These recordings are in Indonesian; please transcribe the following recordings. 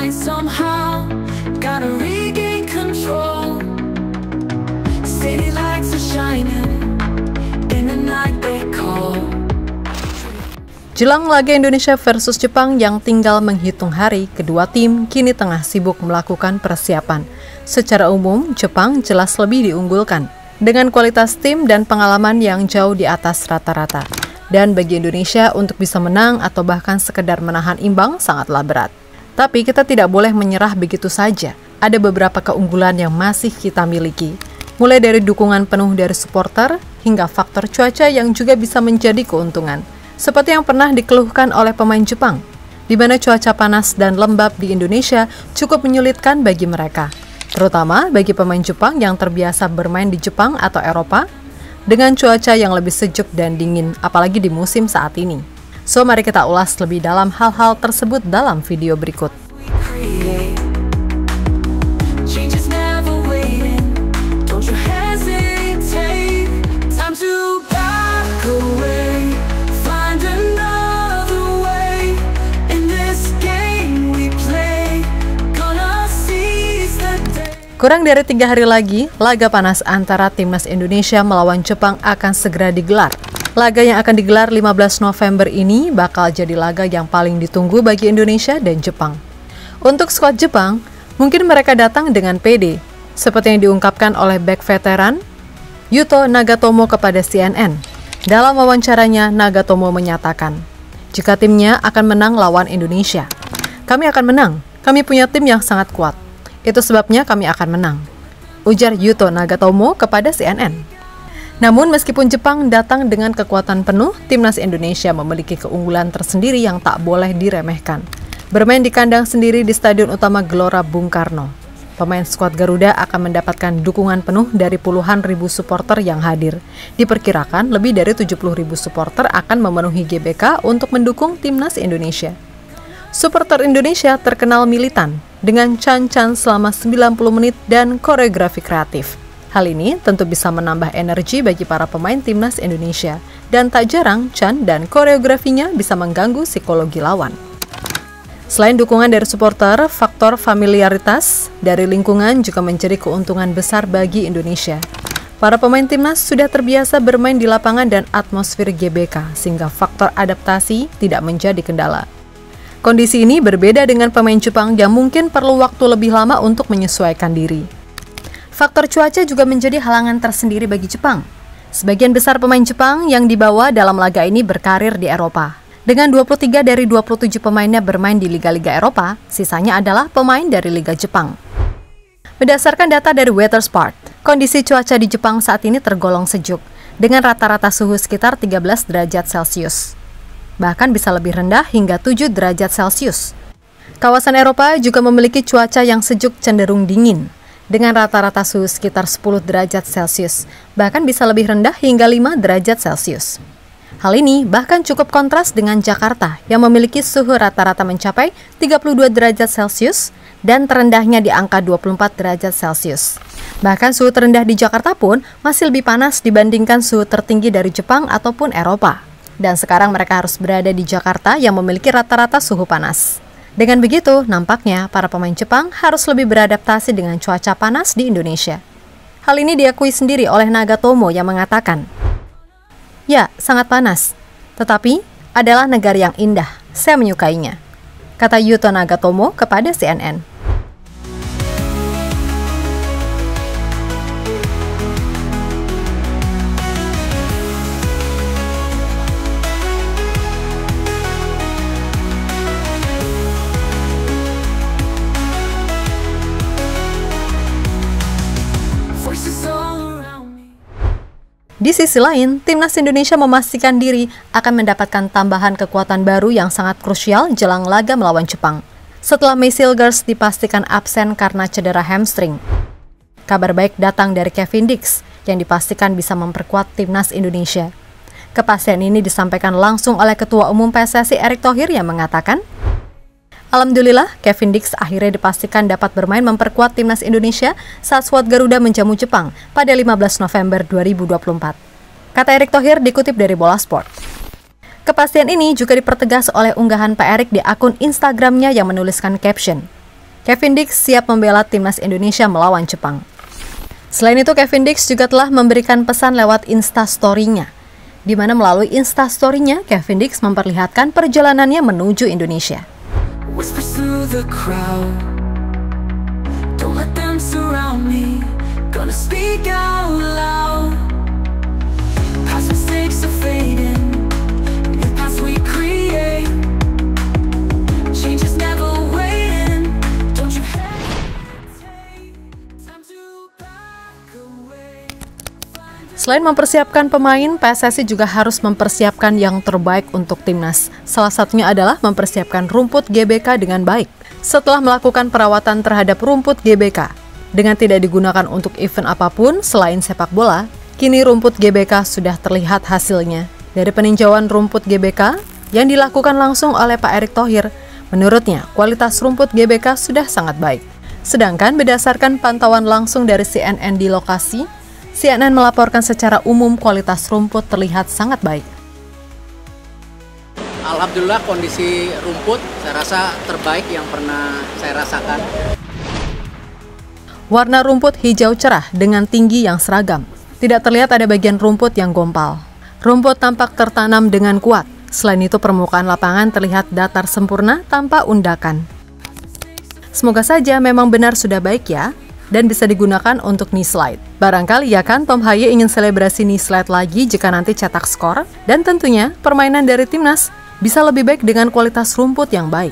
mind somehow. Gotta regain control. City lights are shining in the night they call. Jelang laga Indonesia versus Jepang yang tinggal menghitung hari, kedua tim kini tengah sibuk melakukan persiapan. Secara umum, Jepang jelas lebih diunggulkan, dengan kualitas tim dan pengalaman yang jauh di atas rata-rata. Dan bagi Indonesia untuk bisa menang atau bahkan sekedar menahan imbang sangatlah berat. Tapi kita tidak boleh menyerah begitu saja. Ada beberapa keunggulan yang masih kita miliki. Mulai dari dukungan penuh dari supporter, hingga faktor cuaca yang juga bisa menjadi keuntungan. Seperti yang pernah dikeluhkan oleh pemain Jepang, di mana cuaca panas dan lembab di Indonesia cukup menyulitkan bagi mereka. Terutama bagi pemain Jepang yang terbiasa bermain di Jepang atau Eropa, dengan cuaca yang lebih sejuk dan dingin, apalagi di musim saat ini. So, mari kita ulas lebih dalam hal-hal tersebut dalam video berikut. Kurang dari 3 hari lagi, laga panas antara Timnas Indonesia melawan Jepang akan segera digelar. Laga yang akan digelar 15 November ini bakal jadi laga yang paling ditunggu bagi Indonesia dan Jepang. Untuk skuad Jepang, mungkin mereka datang dengan pede, seperti yang diungkapkan oleh bek veteran Yuto Nagatomo kepada CNN. Dalam wawancaranya, Nagatomo menyatakan, jika timnya akan menang lawan Indonesia, kami akan menang, kami punya tim yang sangat kuat. Itu sebabnya kami akan menang, ujar Yuto Nagatomo kepada CNN. Namun meskipun Jepang datang dengan kekuatan penuh, Timnas Indonesia memiliki keunggulan tersendiri yang tak boleh diremehkan. Bermain di kandang sendiri di Stadion Utama Gelora Bung Karno, pemain skuad Garuda akan mendapatkan dukungan penuh dari puluhan ribu supporter yang hadir. Diperkirakan lebih dari 70.000 supporter akan memenuhi GBK untuk mendukung Timnas Indonesia. Supporter Indonesia terkenal militan, dengan can-can selama 90 menit dan koreografi kreatif. Hal ini tentu bisa menambah energi bagi para pemain Timnas Indonesia, dan tak jarang can dan koreografinya bisa mengganggu psikologi lawan. Selain dukungan dari supporter, faktor familiaritas dari lingkungan juga menjadi keuntungan besar bagi Indonesia. Para pemain Timnas sudah terbiasa bermain di lapangan dan atmosfer GBK, sehingga faktor adaptasi tidak menjadi kendala. Kondisi ini berbeda dengan pemain Jepang yang mungkin perlu waktu lebih lama untuk menyesuaikan diri. Faktor cuaca juga menjadi halangan tersendiri bagi Jepang. Sebagian besar pemain Jepang yang dibawa dalam laga ini berkarir di Eropa. Dengan 23 dari 27 pemainnya bermain di liga-liga Eropa, sisanya adalah pemain dari Liga Jepang. Berdasarkan data dari Weatherspart, kondisi cuaca di Jepang saat ini tergolong sejuk, dengan rata-rata suhu sekitar 13 derajat Celcius. Bahkan bisa lebih rendah hingga 7 derajat Celcius. Kawasan Eropa juga memiliki cuaca yang sejuk cenderung dingin, dengan rata-rata suhu sekitar 10 derajat Celcius, bahkan bisa lebih rendah hingga 5 derajat Celcius. Hal ini bahkan cukup kontras dengan Jakarta yang memiliki suhu rata-rata mencapai 32 derajat Celcius dan terendahnya di angka 24 derajat Celcius. Bahkan suhu terendah di Jakarta pun masih lebih panas dibandingkan suhu tertinggi dari Jepang ataupun Eropa. Dan sekarang mereka harus berada di Jakarta yang memiliki rata-rata suhu panas. Dengan begitu, nampaknya para pemain Jepang harus lebih beradaptasi dengan cuaca panas di Indonesia. Hal ini diakui sendiri oleh Nagatomo yang mengatakan, ya, sangat panas, tetapi adalah negara yang indah, saya menyukainya, kata Yuto Nagatomo kepada CNN. Di sisi lain, Timnas Indonesia memastikan diri akan mendapatkan tambahan kekuatan baru yang sangat krusial jelang laga melawan Jepang. Setelah May Silgers dipastikan absen karena cedera hamstring. Kabar baik datang dari Kevin Dix yang dipastikan bisa memperkuat Timnas Indonesia. Kepastian ini disampaikan langsung oleh Ketua Umum PSSI Erick Thohir yang mengatakan, alhamdulillah, Kevin Dix akhirnya dipastikan dapat bermain memperkuat Timnas Indonesia saat skuad Garuda menjamu Jepang pada 15 November 2024. Kata Erick Thohir dikutip dari Bola Sport. Kepastian ini juga dipertegas oleh unggahan Pak Erick di akun Instagramnya yang menuliskan caption, Kevin Dix siap membela timnas Indonesia melawan Jepang. Selain itu, Kevin Dix juga telah memberikan pesan lewat Instastory-nya, di mana melalui Instastory-nya, Kevin Dix memperlihatkan perjalanannya menuju Indonesia. Whispers through the crowd. Don't let them surround me. Gonna speak out loud. Past mistakes are fading. New paths we create. Change is never waiting. Don't you hesitate. Time to back away. Selain mempersiapkan pemain, PSSI juga harus mempersiapkan yang terbaik untuk timnas. Salah satunya adalah mempersiapkan rumput GBK dengan baik. Setelah melakukan perawatan terhadap rumput GBK, dengan tidak digunakan untuk event apapun selain sepak bola, kini rumput GBK sudah terlihat hasilnya. Dari peninjauan rumput GBK yang dilakukan langsung oleh Pak Erick Thohir, menurutnya kualitas rumput GBK sudah sangat baik. Sedangkan berdasarkan pantauan langsung dari CNN di lokasi, CNN melaporkan secara umum kualitas rumput terlihat sangat baik. Alhamdulillah kondisi rumput saya rasa terbaik yang pernah saya rasakan. Warna rumput hijau cerah dengan tinggi yang seragam. Tidak terlihat ada bagian rumput yang gompal. Rumput tampak tertanam dengan kuat. Selain itu, permukaan lapangan terlihat datar sempurna tanpa undakan. Semoga saja memang benar sudah baik ya, dan bisa digunakan untuk knee slide. Barangkali ya kan Tom Haye ingin selebrasi knee slide lagi jika nanti cetak skor, dan tentunya permainan dari timnas bisa lebih baik dengan kualitas rumput yang baik.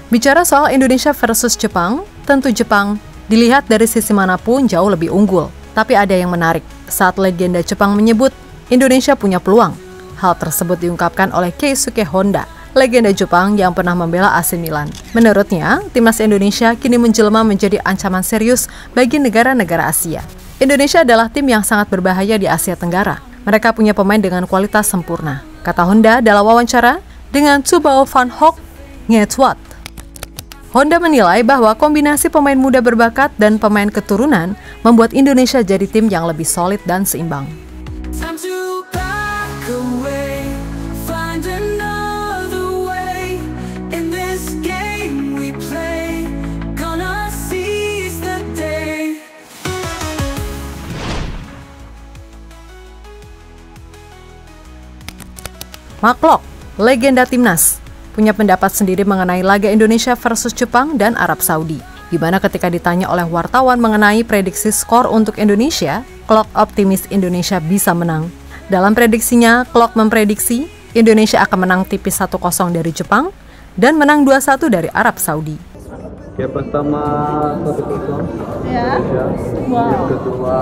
Bicara soal Indonesia versus Jepang, tentu Jepang dilihat dari sisi manapun jauh lebih unggul. Tapi ada yang menarik, saat legenda Jepang menyebut Indonesia punya peluang. Hal tersebut diungkapkan oleh Keisuke Honda, legenda Jepang yang pernah membela AC Milan. Menurutnya, timnas Indonesia kini menjelma menjadi ancaman serius bagi negara-negara Asia. Indonesia adalah tim yang sangat berbahaya di Asia Tenggara. Mereka punya pemain dengan kualitas sempurna, kata Honda dalam wawancara dengan Tsubao Van Hoek Ngetwat. Honda menilai bahwa kombinasi pemain muda berbakat dan pemain keturunan membuat Indonesia jadi tim yang lebih solid dan seimbang. Mark Locke, legenda timnas, punya pendapat sendiri mengenai laga Indonesia versus Jepang dan Arab Saudi, di mana ketika ditanya oleh wartawan mengenai prediksi skor untuk Indonesia, Locke optimis Indonesia bisa menang. Dalam prediksinya, Locke memprediksi Indonesia akan menang tipis 1-0 dari Jepang dan menang 2-1 dari Arab Saudi. Ya, pertama 1-0 ya. Wow. Yang kedua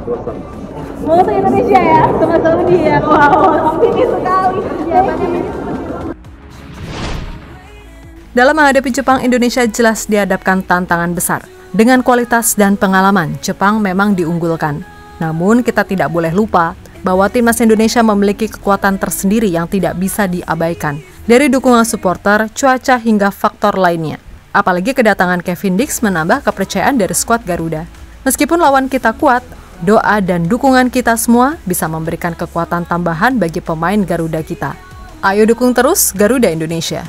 2-1. Mau ke Indonesia ya, sama Saudi ya. Wow, optimis sekali. Dalam menghadapi Jepang, Indonesia jelas dihadapkan tantangan besar. Dengan kualitas dan pengalaman, Jepang memang diunggulkan. Namun, kita tidak boleh lupa bahwa timnas Indonesia memiliki kekuatan tersendiri yang tidak bisa diabaikan. Dari dukungan supporter, cuaca, hingga faktor lainnya. Apalagi kedatangan Kevin Dix menambah kepercayaan dari skuad Garuda. Meskipun lawan kita kuat, doa dan dukungan kita semua bisa memberikan kekuatan tambahan bagi pemain Garuda kita. Ayo dukung terus Garuda Indonesia.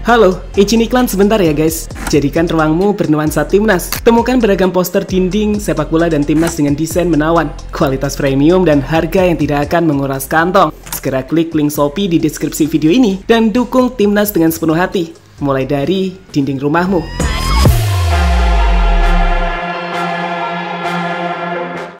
Halo, izin iklan sebentar ya guys. Jadikan ruangmu bernuansa timnas. Temukan beragam poster dinding, sepak bola dan timnas dengan desain menawan, kualitas premium dan harga yang tidak akan menguras kantong. Segera klik link Shopee di deskripsi video ini dan dukung timnas dengan sepenuh hati. Mulai dari dinding rumahmu.